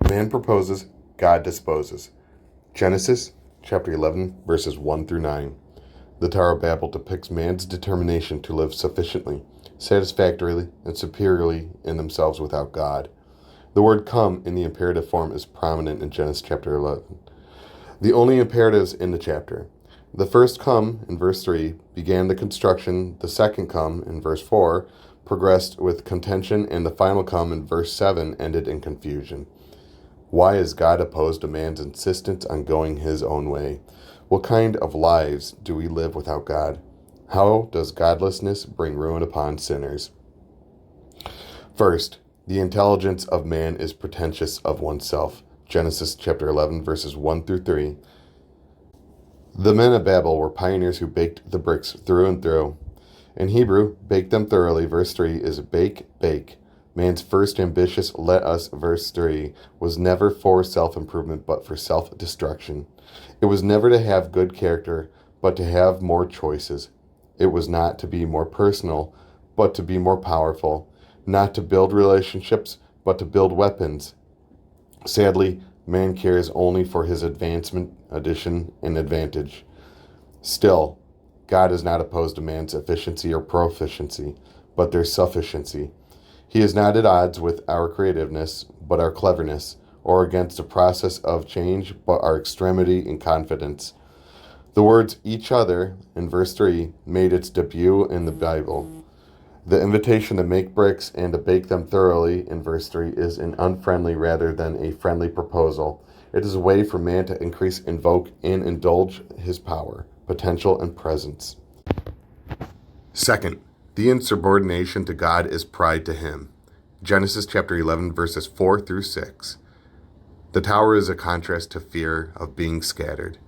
Man proposes, God disposes. Genesis chapter 11, verses 1 through 9. The Tower of Babel depicts man's determination to live sufficiently, satisfactorily, and superiorly in themselves without God. The word come in the imperative form is prominent in Genesis chapter 11. The only imperatives in the chapter. The first come, in verse 3, began the construction. The second come, in verse 4, progressed with contention, and the final come, in verse 7, ended in confusion. Why is God opposed to man's insistence on going his own way? What kind of lives do we live without God? How does godlessness bring ruin upon sinners? First, the intelligence of man is pretentious of oneself. Genesis chapter 11, verses 1 through 3. The men of Babel were pioneers who baked the bricks through and through. In Hebrew, bake them thoroughly, verse 3, is bake, bake. Man's first ambitious let us, verse 3, was never for self-improvement but for self-destruction. It was never to have good character, but to have more choices. It was not to be more personal, but to be more powerful. Not to build relationships, but to build weapons. Sadly, man cares only for his advancement, addition, and advantage. Still, God is not opposed to man's efficiency or proficiency, but their sufficiency. He is not at odds with our creativeness, but our cleverness, or against a process of change, but our extremity in confidence. The words each other in verse 3 made its debut in the Bible. The invitation to make bricks and to bake them thoroughly in verse 3 is an unfriendly rather than a friendly proposal. It is a way for man to increase, invoke, and indulge his power, potential, and presence. Second, the insubordination to God is pride to him. Genesis chapter 11, verses 4 through 6. The tower is a contrast to fear of being scattered.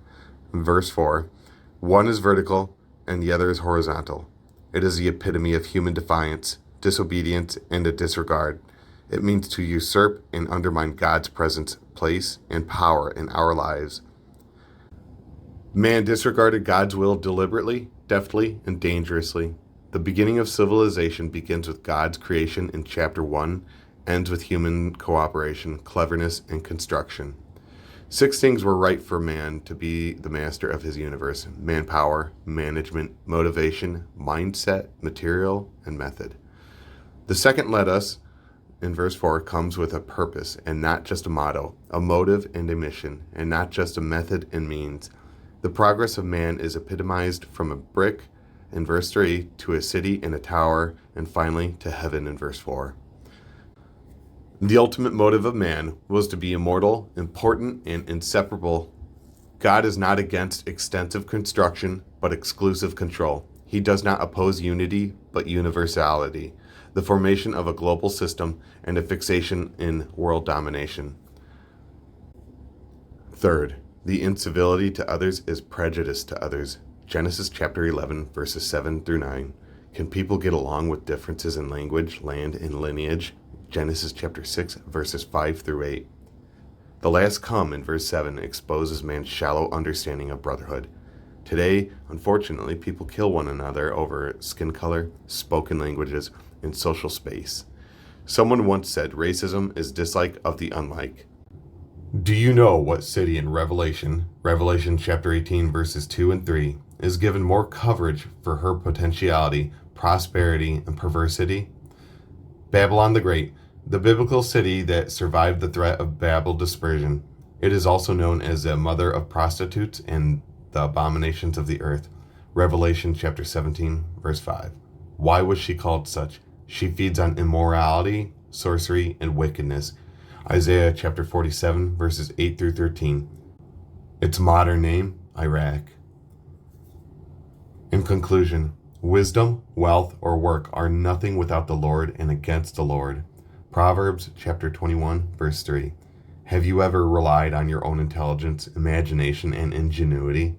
Verse 4, one is vertical and the other is horizontal. It is the epitome of human defiance, disobedience, and a disregard. It means to usurp and undermine God's presence, place, and power in our lives. Man disregarded God's will deliberately, deftly, and dangerously. The beginning of civilization begins with God's creation in chapter 1, ends with human cooperation, cleverness, and construction. 6 things were right for man to be the master of his universe: manpower, management, motivation, mindset, material, and method. The second let us, in verse 4, comes with a purpose and not just a motto, a motive and a mission, and not just a method and means. The progress of man is epitomized from a brick in verse 3 to a city and a tower, and finally to heaven in verse 4. The ultimate motive of man was to be immortal, important, and inseparable. God is not against extensive construction, but exclusive control. He does not oppose unity, but universality, the formation of a global system, and a fixation in world domination. Third, the incivility to others is prejudice to others. Genesis chapter 11, verses 7 through 9. Can people get along with differences in language, land, and lineage? Genesis chapter 6, verses 5 through 8. The last come in verse 7 exposes man's shallow understanding of brotherhood. Today, unfortunately, people kill one another over skin color, spoken languages, and social space. Someone once said racism is dislike of the unlike. Do you know what city in Revelation chapter 18, verses 2 and 3, is given more coverage for her potentiality, prosperity, and perversity? Babylon the Great, the biblical city that survived the threat of Babel dispersion. It is also known as the mother of prostitutes and the abominations of the earth. Revelation chapter 17, verse 5. Why was she called such? She feeds on immorality, sorcery, and wickedness. Isaiah chapter 47, verses 8 through 13. Its modern name, Iraq. In conclusion, wisdom, wealth, or work are nothing without the Lord and against the Lord. Proverbs chapter 21, verse 3. Have you ever relied on your own intelligence, imagination, and ingenuity?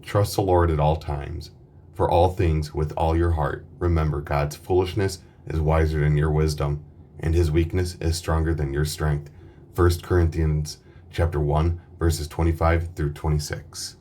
Trust the Lord at all times. For all things, with all your heart, remember God's foolishness is wiser than your wisdom, and his weakness is stronger than your strength. 1 Corinthians chapter 1, verses 25 through 26.